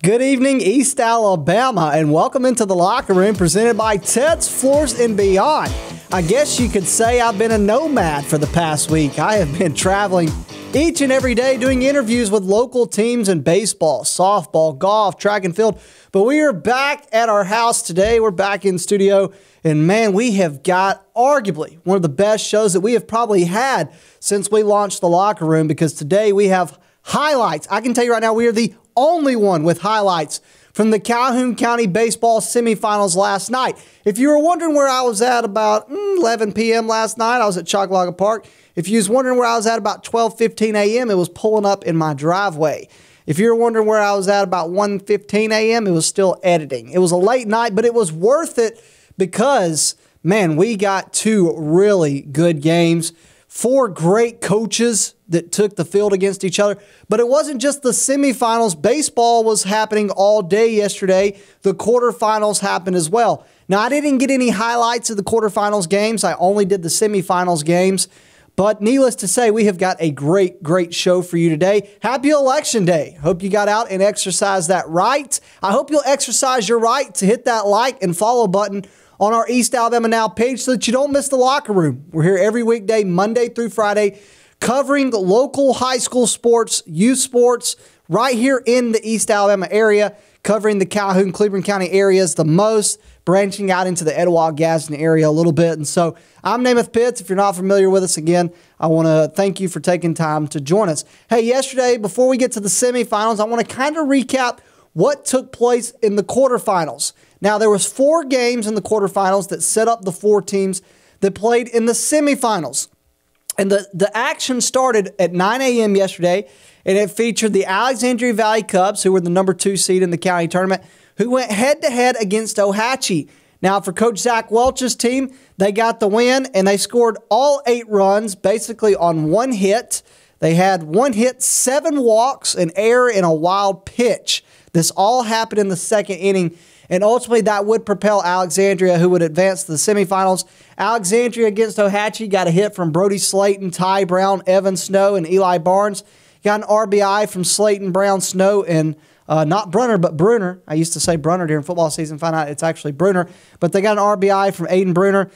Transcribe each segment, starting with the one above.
Good evening, East Alabama, and welcome into the Locker Room presented by Ted's Floors and Beyond. I guess you could say I've been a nomad for the past week. I have been traveling each and every day doing interviews with local teams in baseball, softball, golf, track and field. But we are back at our house today. We're back in studio, and man, we have got arguably one of the best shows that we have probably had since we launched the Locker Room, because today we have highlights. I can tell you right now, we are the only one with highlights from the Calhoun County Baseball Semifinals last night. If you were wondering where I was at about 11 p.m. last night, I was at Chocolaga Park. If you was wondering where I was at about 12:15 a.m., it was pulling up in my driveway. If you were wondering where I was at about 1:15 a.m., it was still editing. It was a late night, but it was worth it because, man, we got two really good games. Four great coaches that took the field against each other. But it wasn't just the semifinals. Baseball was happening all day yesterday. The quarterfinals happened as well. Now, I didn't get any highlights of the quarterfinals games. I only did the semifinals games. But needless to say, we have got a great show for you today. Happy Election Day. Hope you got out and exercised that right. I hope you'll exercise your right to hit that like and follow button on our East Alabama Now page so that you don't miss the Locker Room. We're here every weekday, Monday through Friday, covering local high school sports, youth sports, right here in the East Alabama area, covering the Calhoun, Cleveland County areas the most, branching out into the Etowah, Gadsden area a little bit. And so I'm Namath Pitts. If you're not familiar with us, again, I want to thank you for taking time to join us. Hey, yesterday, before we get to the semifinals, I want to kind of recap what took place in the quarterfinals. Now, there was 4 games in the quarterfinals that set up the 4 teams that played in the semifinals. And the action started at 9 a.m. yesterday, and it featured the Alexandria Valley Cubs, who were the number 2 seed in the county tournament, who went head-to-head against Ohatchee. Now, for Coach Zach Welch's team, they got the win, and they scored all 8 runs basically on 1 hit. They had 1 hit, 7 walks, an error, and a wild pitch. This all happened in the second inning, and ultimately that would propel Alexandria, who would advance to the semifinals. Alexandria against Ohatchee got a hit from Brody Slayton, Ty Brown, Evan Snow, and Eli Barnes. Got an RBI from Slayton, Brown, Snow, and not Brunner, but Bruner. I used to say Brunner during football season. Find out it's actually Bruner. But they got an RBI from Aiden Bruner.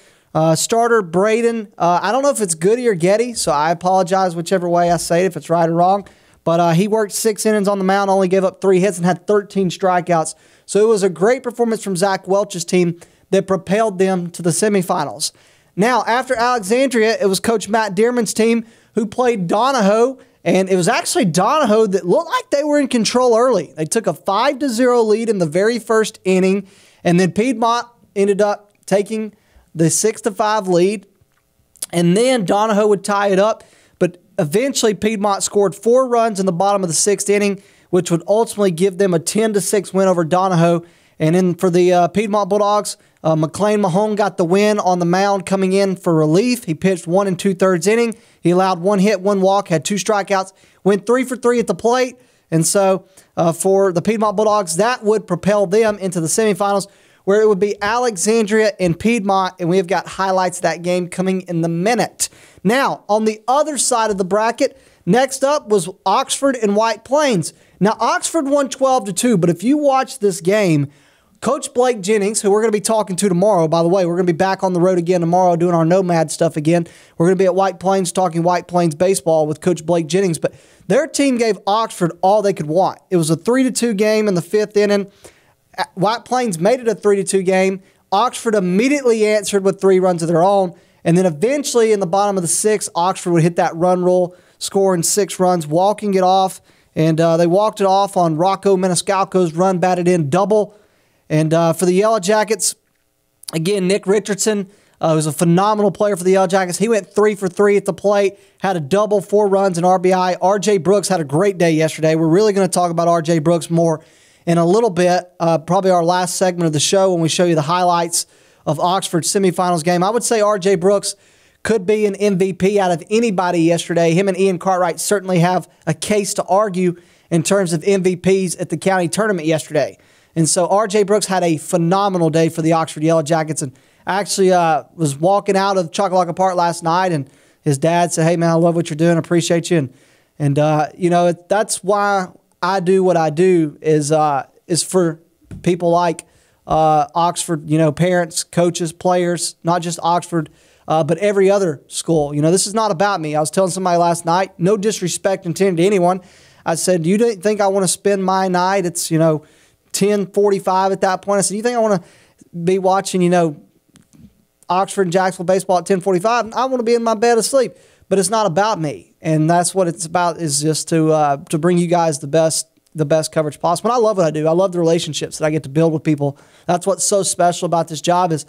Starter Braden, I don't know if it's Goody or Getty, so I apologize whichever way I say it, if it's right or wrong. But he worked 6 innings on the mound, only gave up 3 hits, and had 13 strikeouts. So it was a great performance from Zach Welch's team that propelled them to the semifinals. Now, after Alexandria, it was Coach Matt Dearman's team who played Donahoe, and it was actually Donahoe that looked like they were in control early. They took a 5-0 lead in the very first inning, and then Piedmont ended up taking the 6-5 lead, and then Donahoe would tie it up. But eventually, Piedmont scored 4 runs in the bottom of the 6th inning, which would ultimately give them a 10-6 win over Donahoe. And then for the Piedmont Bulldogs, McLean Mahone got the win on the mound coming in for relief. He pitched 1 2/3 inning. He allowed 1 hit, 1 walk, had 2 strikeouts, went 3 for 3 at the plate. And so for the Piedmont Bulldogs, that would propel them into the semifinals, where it would be Alexandria and Piedmont, and we have got highlights of that game coming in the minute. Now, on the other side of the bracket, next up was Oxford and White Plains. Now, Oxford won 12-2, but if you watch this game, Coach Blake Jennings, who we're going to be talking to tomorrow, by the way, we're going to be back on the road again tomorrow doing our Nomad stuff again. We're going to be at White Plains talking White Plains baseball with Coach Blake Jennings, but their team gave Oxford all they could want. It was a 3-2 game in the 5th inning. White Plains made it a 3-2 game. Oxford immediately answered with 3 runs of their own, and then eventually in the bottom of the 6th, Oxford would hit that run rule, scoring 6 runs, walking it off, and they walked it off on Rocco Maniscalco's run batted in double. And for the Yellow Jackets, again, Nick Richardson, who's a phenomenal player for the Yellow Jackets. He went 3 for 3 at the plate, had a double, 4 runs, and RBI. R.J. Brooks had a great day yesterday. We're really going to talk about R.J. Brooks more in a little bit, probably our last segment of the show when we show you the highlights of Oxford's semifinals game. I would say R.J. Brooks could be an MVP out of anybody yesterday. Him and Ian Cartwright certainly have a case to argue in terms of MVPs at the county tournament yesterday. And so R.J. Brooks had a phenomenal day for the Oxford Yellow Jackets, and actually was walking out of Chocolaga Park last night, and his dad said, "Hey, man, I love what you're doing. I appreciate you." And you know, that's why I do what I do is is for people like Oxford, parents, coaches, players, not just Oxford, but every other school. This is not about me. I was telling somebody last night, no disrespect intended to anyone. I said, you don't think I want to spend my night? It's, 10:45 at that point. I said, you think I want to be watching, Oxford and Jacksonville baseball at 10:45? I want to be in my bed asleep. But it's not about me. And that's what it's about, is just to bring you guys the best coverage possible. And I love what I do. I love the relationships that I get to build with people. That's what's so special about this job is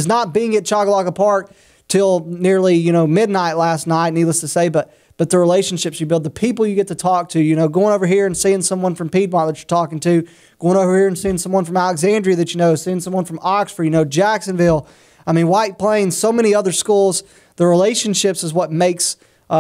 not being at Choccolocco Park till nearly, midnight last night, needless to say, but the relationships you build, the people you get to talk to, going over here and seeing someone from Piedmont that you're talking to, going over here and seeing someone from Alexandria that seeing someone from Oxford, Jacksonville, White Plains, so many other schools. The relationships is what makes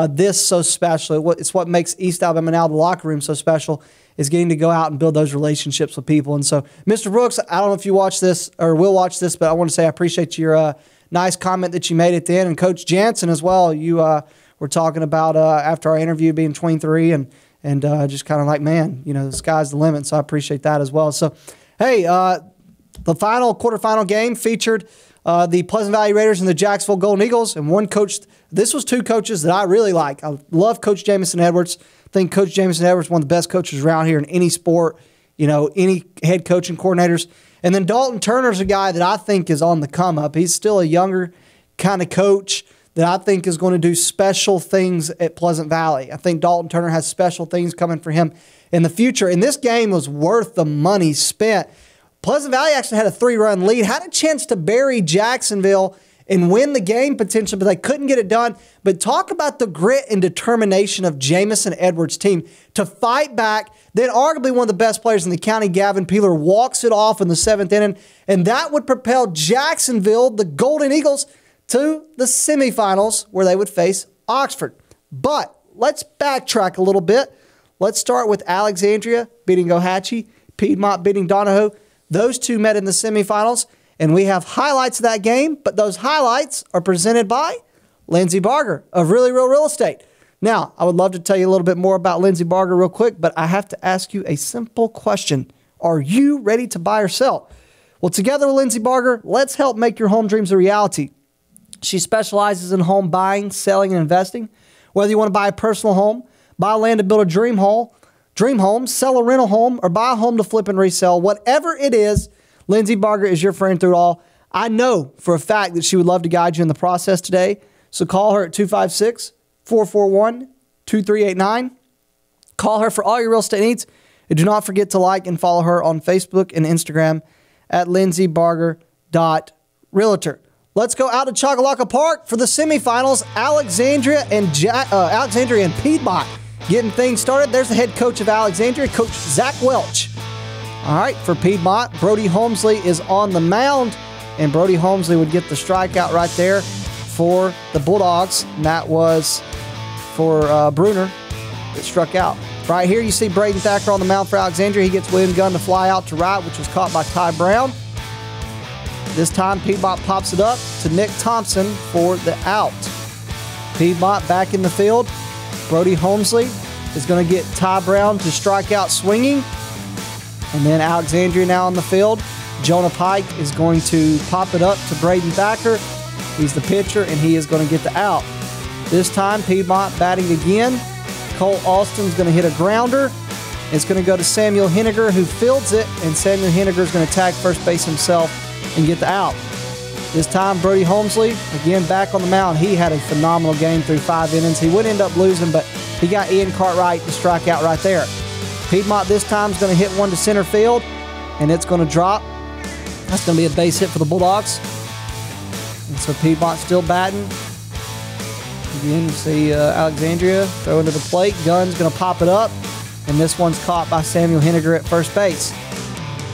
this so special. It's what makes East Alabama Now, the locker room, so special, is getting to go out and build those relationships with people. And so, Mr. Brooks, I don't know if you watch this or will watch this, but I want to say I appreciate your nice comment that you made at the end. And Coach Jansen as well, you were talking about after our interview being 23 and just kind of like, man, the sky's the limit. So I appreciate that as well. So, hey, the quarterfinal game featured the Pleasant Valley Raiders and the Jacksonville Golden Eagles, and one coach. This was two coaches that I really like. I love Coach Jamison Edwards. I think Coach Jamison Edwards is one of the best coaches around here in any sport, any head coaching coordinators. And then Dalton Turner's a guy that I think is on the come up. He's still a younger kind of coach that I think is going to do special things at Pleasant Valley. I think Dalton Turner has special things coming for him in the future. And this game was worth the money spent. Pleasant Valley actually had a 3-run lead, had a chance to bury Jacksonville and win the game potentially, but they couldn't get it done. But talk about the grit and determination of Jamison Edwards' team to fight back. Then arguably one of the best players in the county, Gavin Peeler, walks it off in the 7th inning, and that would propel Jacksonville, the Golden Eagles, to the semifinals where they would face Oxford. But let's backtrack a little bit. Let's start with Alexandria beating Ohatchee, Piedmont beating Donahoe. Those two met in the semifinals, and we have highlights of that game, but those highlights are presented by Lindsey Barger of Really Real Real Estate. Now, I would love to tell you a little bit more about Lindsey Barger real quick, but I have to ask you a simple question. Are you ready to buy or sell? Well, together with Lindsey Barger, let's help make your home dreams a reality. She specializes in home buying, selling, and investing. Whether you want to buy a personal home, buy land to build a dream home, sell a rental home, or buy a home to flip and resell, whatever it is, Lindsey Barger is your friend through it all. I know for a fact that she would love to guide you in the process today. So call her at 256-441-2389. Call her for all your real estate needs. And do not forget to like and follow her on Facebook and Instagram at lindseybarger.realtor. Let's go out to Choccolocco Park for the semifinals. Alexandria and Piedmont getting things started. There's the head coach of Alexandria, Coach Zach Welch. All right, for Piedmont, Brody Holmesley is on the mound, and Brody Holmesley would get the strikeout right there for the Bulldogs, and that was for Bruner that struck out. Right here, you see Braden Thacker on the mound for Alexandria. He gets William Gunn to fly out to right, which was caught by Ty Brown. This time, Piedmont pops it up to Nick Thompson for the out. Piedmont back in the field. Brody Holmesley is going to get Ty Brown to strike out swinging. And then Alexandria now on the field. Jonah Pike is going to pop it up to Braden Thacker. He's the pitcher, and he is going to get the out. This time, Piedmont batting again. Cole Alston's going to hit a grounder. It's going to go to Samuel Henniger, who fields it, and Samuel Henniger is going to tag first base himself and get the out. This time, Brody Holmesley, again, back on the mound. He had a phenomenal game through 5 innings. He would end up losing, but he got Ian Cartwright to strike out right there. Piedmont this time is going to hit one to center field, and it's going to drop. That's going to be a base hit for the Bulldogs. And so Piedmont still batting. Again, you see Alexandria throw into the plate. Gunn's going to pop it up, and this one's caught by Samuel Henniger at first base.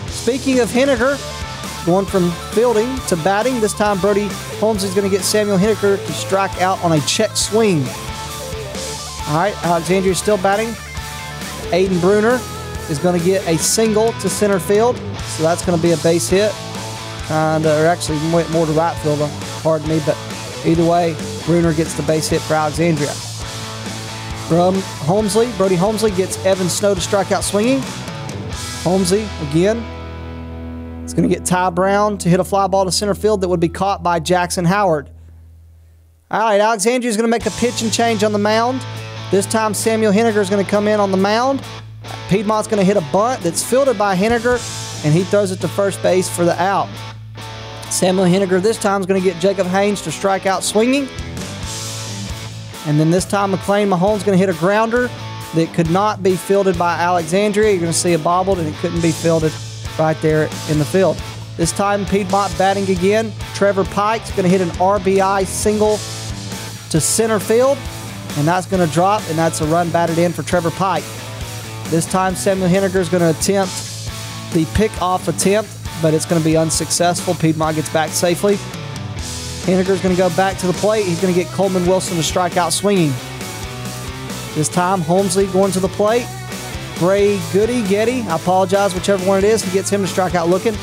Speaking of Henniger, going from fielding to batting, this time Brody Holmesley is going to get Samuel Henniger to strike out on a check swing. All right, Alexandria is still batting. Aiden Bruner is going to get a single to center field, so that's going to be a base hit. Or actually went more to right field, pardon me, but either way, Bruner gets the base hit for Alexandria. From Holmesley, Brody Holmesley gets Evan Snow to strike out swinging. Holmesy again. It's going to get Ty Brown to hit a fly ball to center field that would be caught by Jackson Howard. All right, Alexandria is going to make a pitching change on the mound. This time Samuel Henniger is going to come in on the mound. Piedmont's going to hit a bunt that's fielded by Henniger, and he throws it to first base for the out. Samuel Henniger this time is going to get Jacob Haynes to strike out swinging. And then this time McLean Mahomes is going to hit a grounder that could not be fielded by Alexandria. You're going to see it bobbled, and it couldn't be fielded right there in the field. This time Piedmont batting again. Trevor Pike's going to hit an RBI single to center field, and that's going to drop, and that's a run batted in for Trevor Pike. This time Samuel Henniger is going to attempt the pick-off attempt, but it's going to be unsuccessful. Piedmont gets back safely. Henniger is going to go back to the plate. He's going to get Coleman Wilson to strike out swinging. This time Holmesley going to the plate. Gray Getty, I apologize, whichever one it is, he gets him to strike out looking.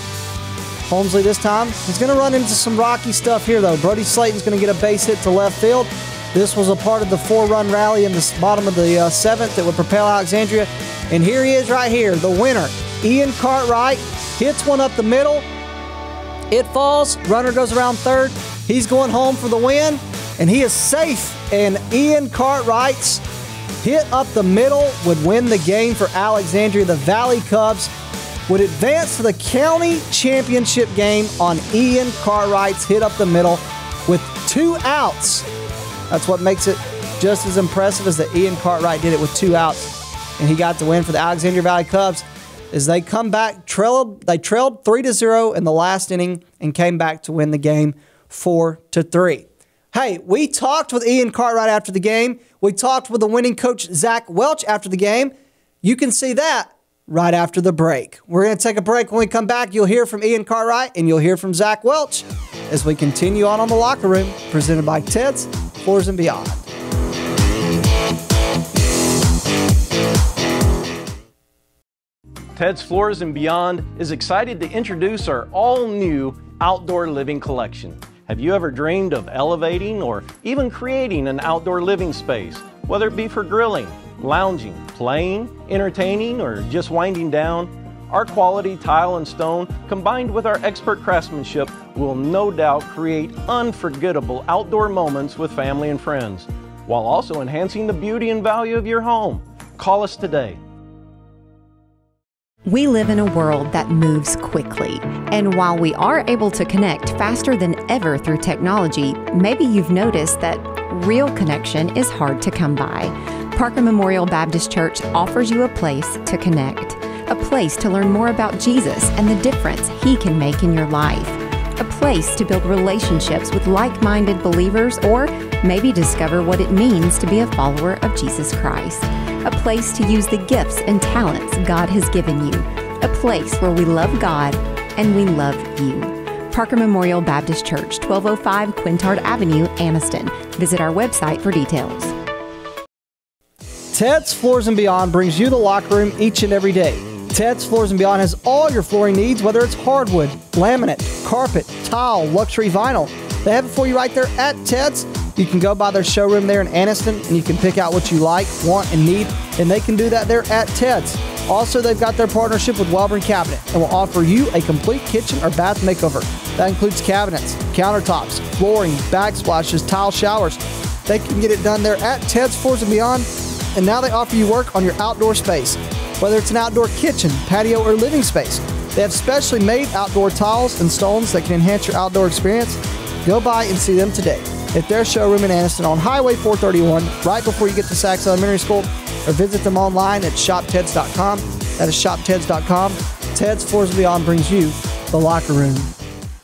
Holmesley this time. He's going to run into some rocky stuff here, though. Brody Slayton's going to get a base hit to left field. This was a part of the 4-run rally in the bottom of the seventh that would propel Alexandria. And here he is right here, the winner. Ian Cartwright hits one up the middle. It falls. Runner goes around third. He's going home for the win, and he is safe. And Ian Cartwright's hit up the middle would win the game for Alexandria. The Valley Cubs would advance to the county championship game on Ian Cartwright's hit up the middle with 2 outs. That's what makes it just as impressive as that Ian Cartwright did it with 2 outs. And he got the win for the Alexandria Valley Cubs as they come back. They trailed 3-0 in the last inning and came back to win the game 4-3. Hey, we talked with Ian Cartwright after the game. We talked with the winning coach, Zach Welch, after the game. You can see that right after the break. We're going to take a break. When we come back, you'll hear from Ian Cartwright and you'll hear from Zach Welch as we continue on the Locker Room, presented by Ted's Floors and Beyond. Ted's Floors and Beyond is excited to introduce our all-new outdoor living collection. Have you ever dreamed of elevating or even creating an outdoor living space, whether it be for grilling, lounging, playing, entertaining, or just winding down? Our quality tile and stone, combined with our expert craftsmanship, will no doubt create unforgettable outdoor moments with family and friends, while also enhancing the beauty and value of your home. Call us today. We live in a world that moves quickly, and while we are able to connect faster than ever through technology, maybe you've noticed that real connection is hard to come by. Parker Memorial Baptist Church offers you a place to connect, a place to learn more about Jesus and the difference He can make in your life, a place to build relationships with like-minded believers, or maybe discover what it means to be a follower of Jesus Christ. A place to use the gifts and talents God has given you. A place where we love God and we love you. Parker Memorial Baptist Church, 1205 Quintard Avenue, Anniston. Visit our website for details. Ted's Floors and Beyond brings you the Locker Room each and every day. Ted's Floors and Beyond has all your flooring needs, whether it's hardwood, laminate, carpet, tile, luxury vinyl. They have it for you right there at Ted's. You can go by their showroom there in Anniston, and you can pick out what you like, want, and need, and they can do that there at Ted's. Also, they've got their partnership with Welborn Cabinet and will offer you a complete kitchen or bath makeover. That includes cabinets, countertops, flooring, backsplashes, tile showers. They can get it done there at Ted's Floors and Beyond, and now they offer you work on your outdoor space. Whether it's an outdoor kitchen, patio, or living space, they have specially made outdoor tiles and stones that can enhance your outdoor experience. Go by and see them today at their showroom in Anniston on Highway 431, right before you get to Sachs Elementary School, or visit them online at shopteds.com. That is shopteds.com. Ted's Floors and Beyond brings you the Locker Room.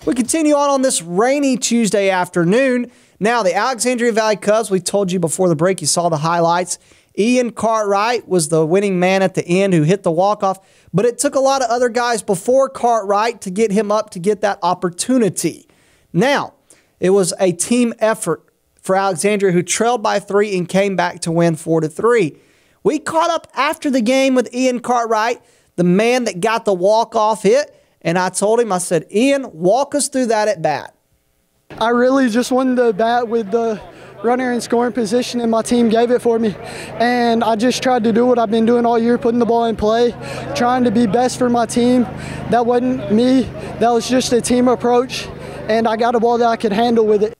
We continue on this rainy Tuesday afternoon. Now, the Alexandria Valley Cubs, we told you before the break, you saw the highlights. Ian Cartwright was the winning man at the end who hit the walk-off, but it took a lot of other guys before Cartwright to get him up to get that opportunity. Now, it was a team effort for Alexandria, who trailed by 3 and came back to win 4-3. We caught up after the game with Ian Cartwright, the man that got the walk-off hit, and I told him, I said, Ian, walk us through that at bat. I really just wanted to bat with the runner in scoring position, and my team gave it for me. And I just tried to do what I've been doing all year, putting the ball in play, trying to be best for my team. That wasn't me. That was just a team approach, and I got a ball that I could handle with it.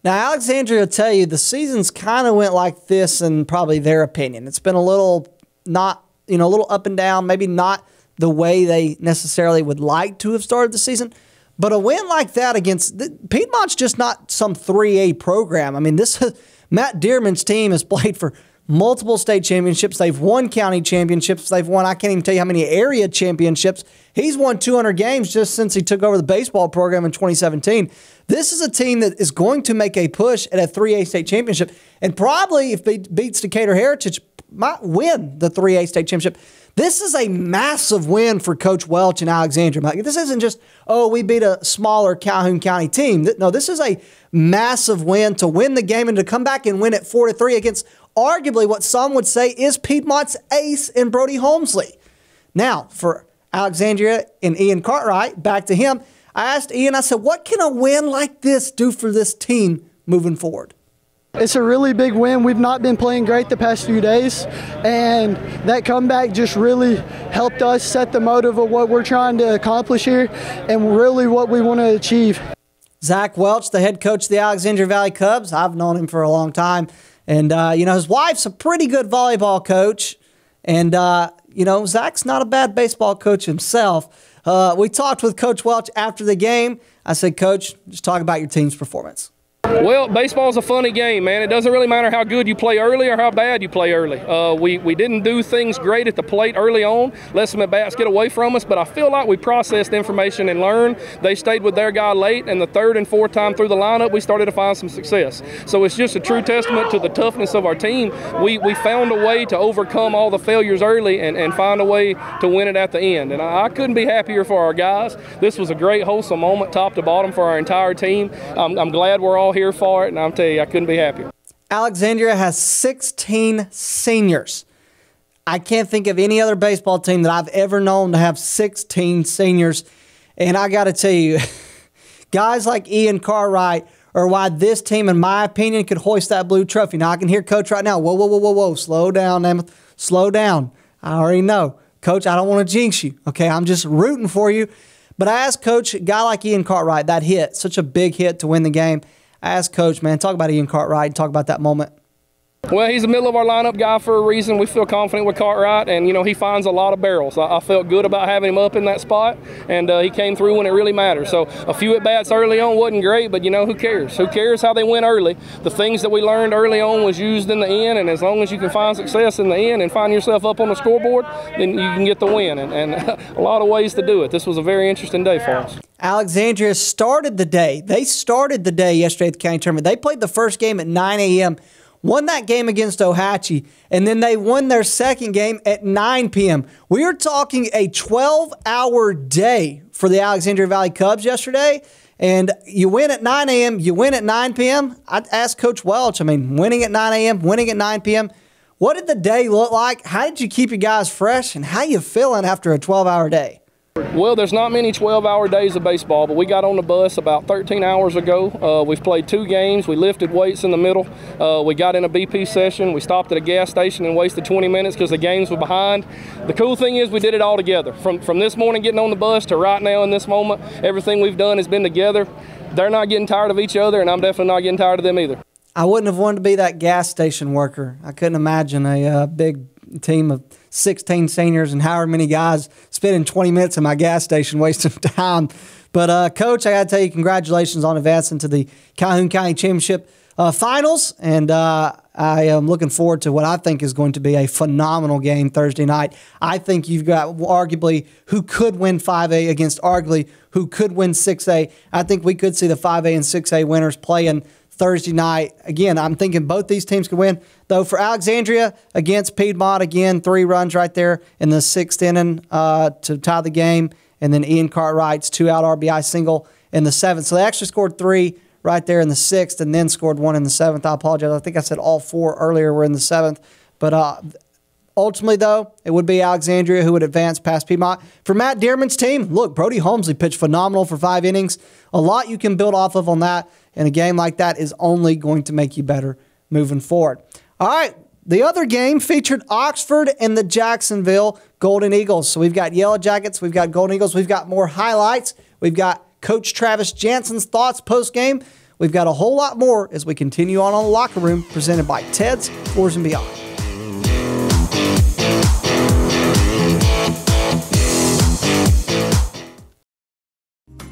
Now, Alexandria will tell you the season's kind of went like this in probably their opinion. It's been a little a little up and down, maybe not the way they necessarily would like to have started the season. But a win like that against Piedmont's just not some 3A program. I mean, Matt Dearman's team has played for multiple state championships. They've won county championships. They've won, I can't even tell you how many area championships. He's won 200 games just since he took over the baseball program in 2017. This is a team that is going to make a push at a 3A state championship, and probably if it beats Decatur Heritage, might win the 3A state championship. This is a massive win for Coach Welch and Alexandria. This isn't just, we beat a smaller Calhoun County team. No, this is a massive win to win the game and to come back and win it 4-3 against arguably what some would say is Piedmont's ace in Brody Holmesley. Now, for Alexandria and Ian Cartwright, back to him, I asked Ian, I said, what can a win like this do for this team moving forward? It's a really big win. We've not been playing great the past few days, and that comeback just really helped us set the motive of what we're trying to accomplish here and really what we want to achieve. Zach Welch, the head coach of the Alexandria Valley Cubs. I've known him for a long time. And, his wife's a pretty good volleyball coach. And, Zach's not a bad baseball coach himself. We talked with Coach Welch after the game. I said, Coach, just talk about your team's performance. Well, baseball's a funny game, man. It doesn't really matter how good you play early or how bad you play early. We didn't do things great at the plate early on, let some at-bats get away from us, but I feel like we processed information and learned. They stayed with their guy late, and the third and fourth time through the lineup, we started to find some success. So it's just a true testament to the toughness of our team. We found a way to overcome all the failures early and find a way to win it at the end. And I couldn't be happier for our guys. This was a great, wholesome moment, top to bottom, for our entire team. I'm glad we're all here for it, and I'll tell you, I couldn't be happier. Alexandria has 16 seniors. I can't think of any other baseball team that I've ever known to have 16 seniors. And I got to tell you, guys like Ian Cartwright are why this team, in my opinion, could hoist that blue trophy. Now, I can hear Coach right now, whoa, slow down, Namath, slow down. I already know. Coach, I don't want to jinx you, okay? I'm just rooting for you. But I asked Coach, a guy like Ian Cartwright, that hit, such a big hit to win the game. I asked Coach, man, talk about Ian Cartwright and talk about that moment. Well, he's the middle of our lineup guy for a reason. We feel confident with Cartwright, and, he finds a lot of barrels. I felt good about having him up in that spot, and he came through when it really mattered. So a few at-bats early on wasn't great, but, who cares? Who cares how they went early? The things that we learned early on was used in the end, and as long as you can find success in the end and find yourself up on the scoreboard, then you can get the win, and a lot of ways to do it. This was a very interesting day for us. Alexandria started the day. They started the day yesterday at the county tournament. They played the first game at 9 a.m., won that game against Ohatchee, and then they won their second game at 9 p.m. We are talking a 12-hour day for the Alexandria Valley Cubs yesterday, and you win at 9 a.m., you win at 9 p.m. I'd ask Coach Welch, winning at 9 a.m., winning at 9 p.m., what did the day look like? How did you keep your guys fresh, and how you feeling after a 12-hour day? Well, there's not many 12-hour days of baseball, but we got on the bus about 13 hours ago. We've played 2 games. We lifted weights in the middle. We got in a BP session. We stopped at a gas station and wasted 20 minutes because the games were behind. The cool thing is we did it all together. From this morning getting on the bus to right now in this moment, everything we've done has been together. They're not getting tired of each other, and I'm definitely not getting tired of them either. I wouldn't have wanted to be that gas station worker. I couldn't imagine a big team of 16 seniors and however many guys spending 20 minutes in my gas station wasting time. But, Coach, I got to tell you, congratulations on advancing to the Calhoun County Championship Finals. And I am looking forward to what I think is going to be a phenomenal game Thursday night. I think you've got arguably who could win 5A against arguably who could win 6A. I think we could see the 5A and 6A winners playing Thursday night. Again, I'm thinking both these teams could win. Though for Alexandria against Piedmont, again, 3 runs right there in the 6th inning to tie the game. And then Ian Cartwright's 2-out RBI single in the 7th. So they actually scored 3 right there in the 6th and then scored 1 in the 7th. I apologize. I think I said all 4 earlier were in the 7th. But ultimately, though, it would be Alexandria who would advance past Piedmont. For Matt Dearman's team, look, Brody Holmesley pitched phenomenal for 5 innings. A lot you can build off of on that. And a game like that is only going to make you better moving forward. All right, the other game featured Oxford and the Jacksonville Golden Eagles. So we've got Yellow Jackets, we've got Golden Eagles, we've got more highlights, we've got Coach Travis Jansen's thoughts post-game. We've got a whole lot more as we continue on the Locker Room, presented by Ted's Floors and Beyond.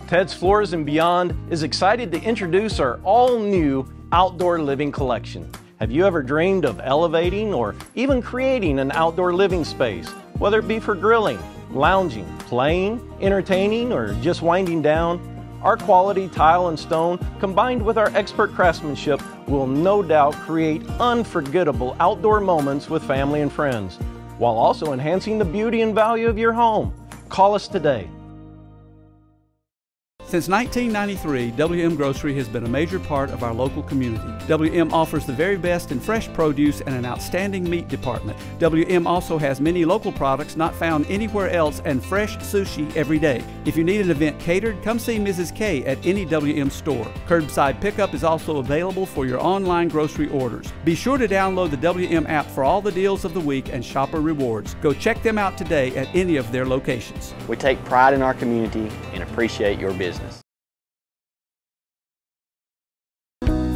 Ted's Floors and Beyond is excited to introduce our all-new outdoor living collection. Have you ever dreamed of elevating or even creating an outdoor living space, whether it be for grilling, lounging, playing, entertaining, or just winding down? Our quality tile and stone, combined with our expert craftsmanship, will no doubt create unforgettable outdoor moments with family and friends, while also enhancing the beauty and value of your home. Call us today. Since 1993, WM Grocery has been a major part of our local community. WM offers the very best in fresh produce and an outstanding meat department. WM also has many local products not found anywhere else and fresh sushi every day. If you need an event catered, come see Mrs. K at any WM store. Curbside pickup is also available for your online grocery orders. Be sure to download the WM app for all the deals of the week and shopper rewards. Go check them out today at any of their locations. We take pride in our community and appreciate your business.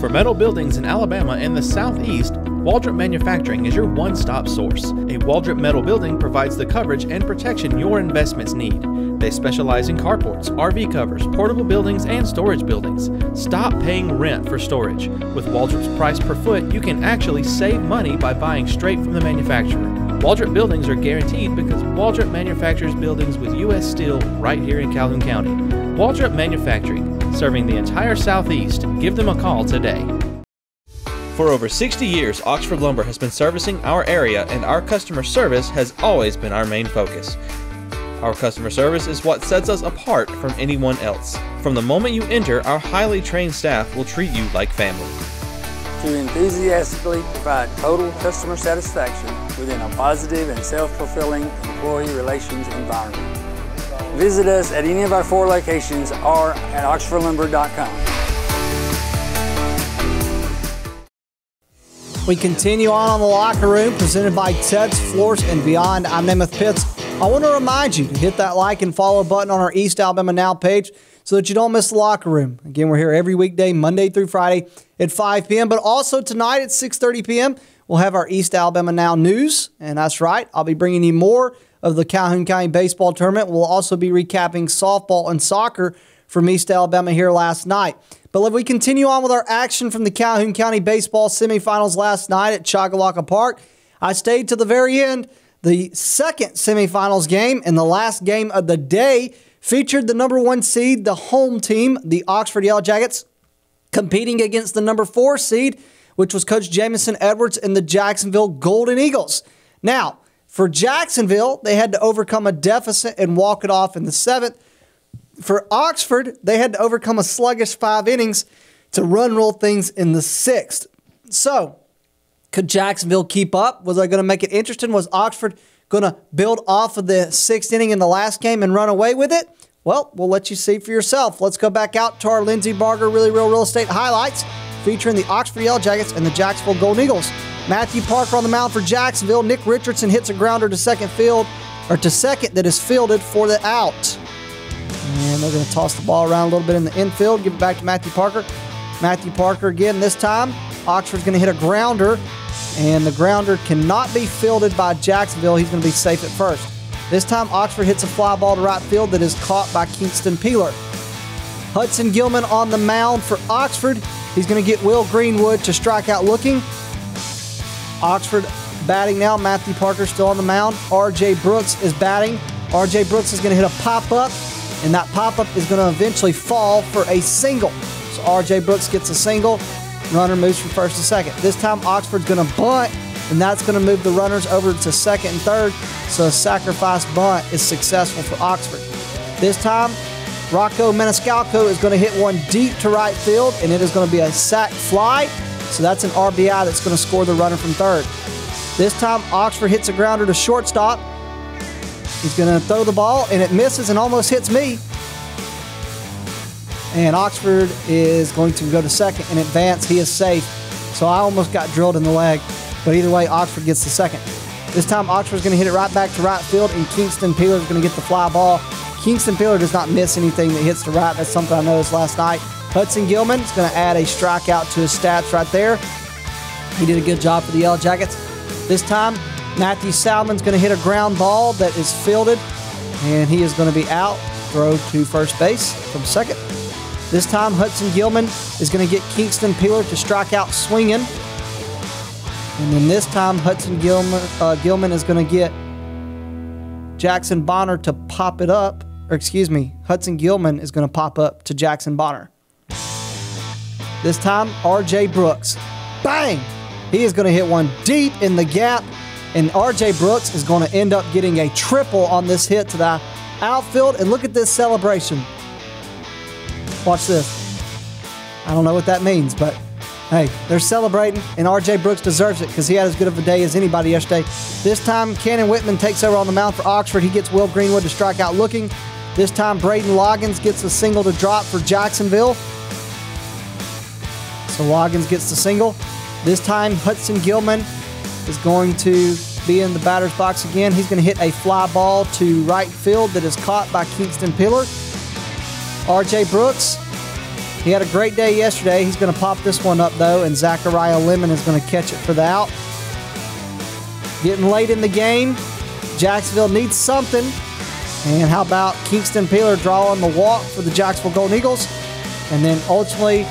For metal buildings in Alabama and the Southeast, Waldrop Manufacturing is your one-stop source. A Waldrop metal building provides the coverage and protection your investments need. They specialize in carports, RV covers, portable buildings, and storage buildings. Stop paying rent for storage. With Waldrop's price per foot, you can actually save money by buying straight from the manufacturer. Waldrop buildings are guaranteed because Waldrop manufactures buildings with U.S. steel right here in Calhoun County. Waldrop Manufacturing, serving the entire Southeast. Give them a call today. For over 60 years, Oxford Lumber has been servicing our area, and our customer service has always been our main focus. Our customer service is what sets us apart from anyone else. From the moment you enter, our highly trained staff will treat you like family. To enthusiastically provide total customer satisfaction within a positive and self-fulfilling employee relations environment. Visit us at any of our 4 locations or at oxfordlumber.com. We continue on the Locker Room, presented by Ted's Floors and Beyond. I'm Namath Pitts. I want to remind you to hit that like and follow button on our East Alabama Now page so that you don't miss the Locker Room. Again, we're here every weekday, Monday through Friday at 5 p.m., but also tonight at 6:30 p.m., we'll have our East Alabama Now news, and that's right, I'll be bringing you more of the Calhoun County Baseball Tournament. We'll also be recapping softball and soccer from East Alabama here last night. But let we continue on with our action from the Calhoun County Baseball Semifinals last night at Choccolocca Park. I stayed to the very end. The second semifinals game and the last game of the day featured the number 1 seed, the home team, the Oxford Yellow Jackets, competing against the number 4 seed, which was Coach Jamison Edwards and the Jacksonville Golden Eagles. Now, for Jacksonville, they had to overcome a deficit and walk it off in the 7th. For Oxford, they had to overcome a sluggish 5 innings to run roll things in the 6th. So, could Jacksonville keep up? Was they going to make it interesting? Was Oxford going to build off of the 6th inning in the last game and run away with it? Well, we'll let you see for yourself. Let's go back out to our Lindsey Barger Really Real Real Estate highlights featuring the Oxford Yellow Jackets and the Jacksonville Golden Eagles. Matthew Parker on the mound for Jacksonville. Nick Richardson hits a grounder to second that is fielded for the out. And they're going to toss the ball around a little bit in the infield, give it back to Matthew Parker. Matthew Parker again this time. Oxford's going to hit a grounder, and the grounder cannot be fielded by Jacksonville. He's going to be safe at first. This time, Oxford hits a fly ball to right field that is caught by Kingston Peeler. Hudson Gilman on the mound for Oxford. He's going to get Will Greenwood to strike out looking. Oxford batting now. Matthew Parker still on the mound. R.J. Brooks is batting. R.J. Brooks is going to hit a pop-up, and that pop-up is going to eventually fall for a single. So R.J. Brooks gets a single. Runner moves from first to second. This time, Oxford's going to bunt, and that's going to move the runners over to second and third. So a sacrifice bunt is successful for Oxford. This time, Rocco Maniscalco is going to hit one deep to right field, and it is going to be a sac fly. So that's an RBI that's going to score the runner from third. This time, Oxford hits a grounder to shortstop. He's going to throw the ball, and it misses and almost hits me. And Oxford is going to go to second and advance. He is safe. So I almost got drilled in the leg. But either way, Oxford gets the second. This time, Oxford's going to hit it right back to right field, and Kingston Peeler's going to get the fly ball. Kingston Peeler does not miss anything that hits to right. That's something I noticed last night. Hudson Gilman is going to add a strikeout to his stats right there. He did a good job for the Yellow Jackets. This time, Matthew Salmon's going to hit a ground ball that is fielded, and he is going to be out. Throw to first base from second. This time, Hudson Gilman is going to get Kingston Peeler to strike out swinging. And then this time, Hudson Gilman is going to get Jackson Bonner to pop it up. Or excuse me, Hudson Gilman is going to pop up to Jackson Bonner. This time, R.J. Brooks. Bang! He is going to hit one deep in the gap. And R.J. Brooks is going to end up getting a triple on this hit to the outfield. And look at this celebration. Watch this. I don't know what that means, but hey, they're celebrating, and R.J. Brooks deserves it because he had as good of a day as anybody yesterday. This time, Cannon Whitman takes over on the mound for Oxford. He gets Will Greenwood to strike out looking. This time, Braden Loggins gets a single to drop for Jacksonville. So Loggins gets the single. This time, Hudson Gilman is going to be in the batter's box again. He's going to hit a fly ball to right field that is caught by Kingston Peeler. R.J. Brooks, he had a great day yesterday. He's going to pop this one up, though, and Zachariah Lemon is going to catch it for the out. Getting late in the game, Jacksonville needs something. And how about Kingston Peeler drawing the walk for the Jacksonville Golden Eagles? And then ultimately,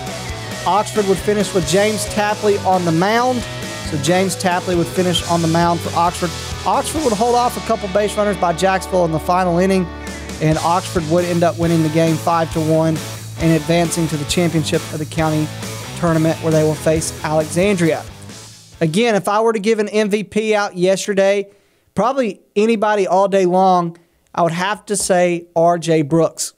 Oxford would finish with James Tapley on the mound. So James Tapley would finish on the mound for Oxford. Oxford would hold off a couple base runners by Jacksonville in the final inning, and Oxford would end up winning the game 5-1 and advancing to the championship of the county tournament where they will face Alexandria. Again, if I were to give an MVP out yesterday, probably anybody all day long, I would have to say R.J. Brooks.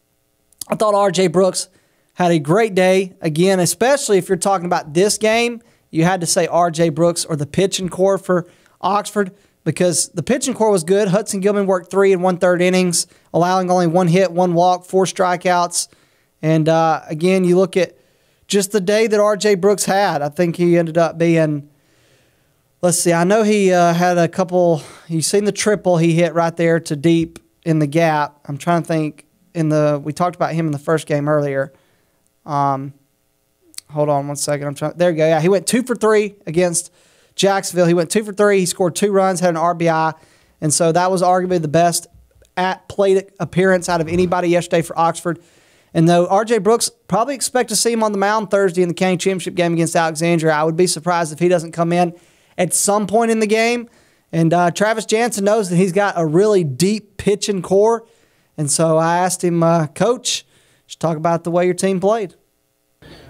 I thought R.J. Brooks had a great day. Again, especially if you're talking about this game, you had to say R.J. Brooks or the pitching core for Oxford because the pitching core was good. Hudson Gilman worked 3 1/3 innings, allowing only 1 hit, 1 walk, 4 strikeouts. And again, you look at just the day that R.J. Brooks had. I think he ended up being, let's see, I know he had a couple, you've seen the triple he hit right there to deep in the gap. I'm trying to think, we talked about him in the first game earlier. Hold on one second. There you go. Yeah, he went 2 for 3 against Jacksonville. He went 2 for 3. He scored 2 runs, had an RBI. And so that was arguably the best at-plate appearance out of anybody yesterday for Oxford. And though R.J. Brooks, probably expect to see him on the mound Thursday in the county championship game against Alexandria. I would be surprised if he doesn't come in at some point in the game. And Travis Jansen knows that he's got a really deep pitching core. And so I asked him, Coach, just talk about the way your team played.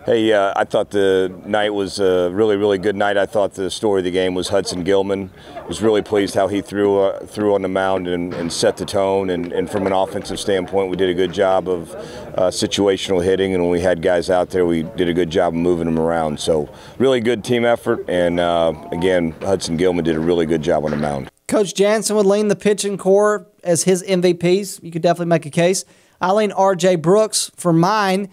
Hey, I thought the night was a really, really good night. I thought the story of the game was Hudson Gilman. Was really pleased how he threw on the mound and set the tone. And from an offensive standpoint, we did a good job of situational hitting. And when we had guys out there, we did a good job of moving them around. So really good team effort. And again, Hudson Gilman did a really good job on the mound. Coach Jansen would lean the pitching core as his MVPs. You could definitely make a case. I lean R.J. Brooks for mine,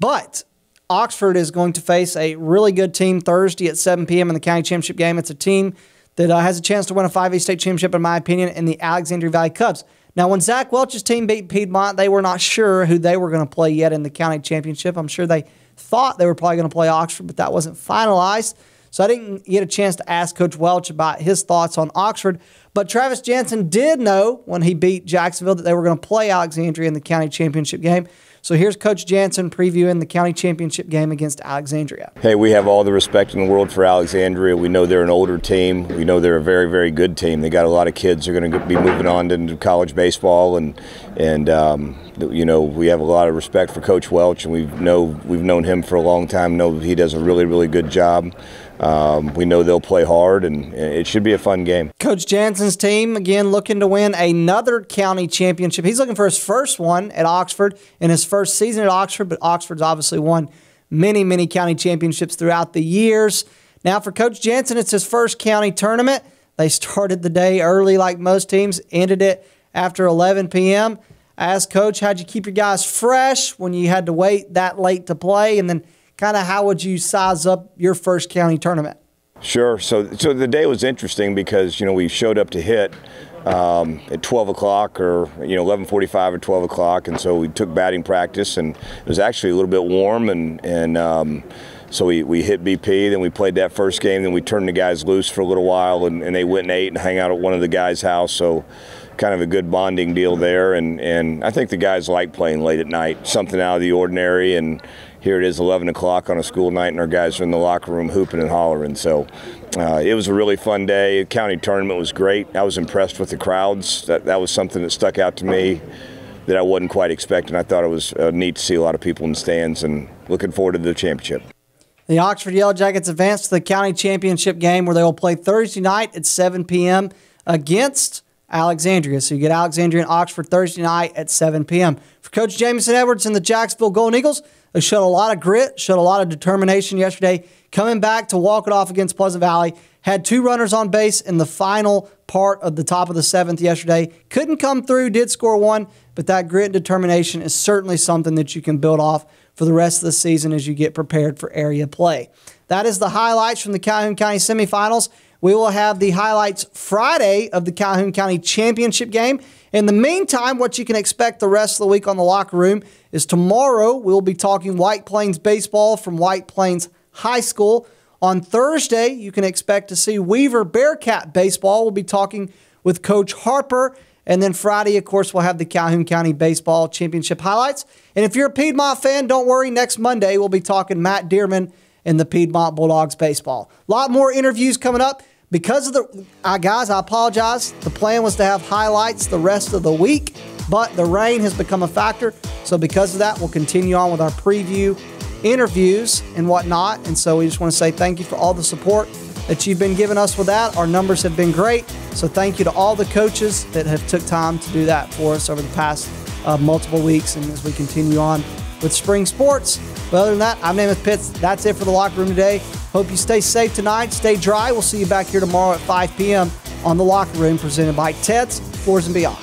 but Oxford is going to face a really good team Thursday at 7 p.m. in the county championship game. It's a team that has a chance to win a 5A state championship, in my opinion, in the Alexandria Valley Cubs. Now, when Zach Welch's team beat Piedmont, they were not sure who they were going to play yet in the county championship. I'm sure they thought they were probably going to play Oxford, but that wasn't finalized. So I didn't get a chance to ask Coach Welch about his thoughts on Oxford. But Travis Jansen did know when he beat Jacksonville that they were going to play Alexandria in the county championship game. So here's Coach Jansen previewing the county championship game against Alexandria. Hey, we have all the respect in the world for Alexandria. We know they're an older team. We know they're a very, very good team. They got a lot of kids who are going to be moving on into college baseball, and you know, we have a lot of respect for Coach Welch, and we've known him for a long time. Know he does a really, really good job. We know they'll play hard, and it should be a fun game. Coach Jansen's team, again, looking to win another county championship. He's looking for his first one at Oxford in his first season at Oxford, but Oxford's obviously won many, many county championships throughout the years. Now for Coach Jansen, it's his first county tournament. They started the day early like most teams, ended it after 11 p.m. I asked Coach, how'd you keep your guys fresh when you had to wait that late to play? And then kind of how would you size up your first county tournament? Sure. So the day was interesting because, we showed up to hit at 12 o'clock or, 11:45 or 12 o'clock. And so we took batting practice, and it was actually a little bit warm. And so we hit BP, then we played that first game, then we turned the guys loose for a little while, and they went and ate and hung out at one of the guys' house. So kind of a good bonding deal there. And I think the guys like playing late at night, something out of the ordinary. And here it is 11 o'clock on a school night, and our guys are in the locker room hooping and hollering. So it was a really fun day. The county tournament was great. I was impressed with the crowds. That was something that stuck out to me that I wasn't quite expecting. I thought it was neat to see a lot of people in the stands, and looking forward to the championship. The Oxford Yellow Jackets advanced to the county championship game, where they will play Thursday night at 7 p.m. against Alexandria. So you get Alexandria and Oxford Thursday night at 7 p.m. For Coach Jamison Edwards and the Jacksonville Golden Eagles, they showed a lot of grit, showed a lot of determination yesterday, coming back to walk it off against Pleasant Valley. Had 2 runners on base in the final part of the top of the 7th yesterday. Couldn't come through, did score 1, but that grit and determination is certainly something that you can build off for the rest of the season as you get prepared for area play. That is the highlights from the Calhoun County semifinals. We will have the highlights Friday of the Calhoun County Championship game. In the meantime, what you can expect the rest of the week on the Locker Room is tomorrow we'll be talking White Plains baseball from White Plains High School. On Thursday, you can expect to see Weaver Bearcat baseball. We'll be talking with Coach Harper. And then Friday, of course, we'll have the Calhoun County Baseball Championship highlights. And if you're a Piedmont fan, don't worry. Next Monday, we'll be talking Matt Dearman and the Piedmont Bulldogs baseball. A lot more interviews coming up. Because of the guys, I apologize. The plan was to have highlights the rest of the week, but the rain has become a factor. So because of that, we'll continue on with our preview interviews and whatnot. And so we just want to say thank you for all the support that you've been giving us with that. Our numbers have been great. So thank you to all the coaches that have took time to do that for us over the past multiple weeks, and as we continue on with spring sports. But other than that, I'm Namath Pitts. That's it for the Locker Room today. Hope you stay safe tonight. Stay dry. We'll see you back here tomorrow at 5 p.m. on the Locker Room, presented by Ted's Floors and Beyond.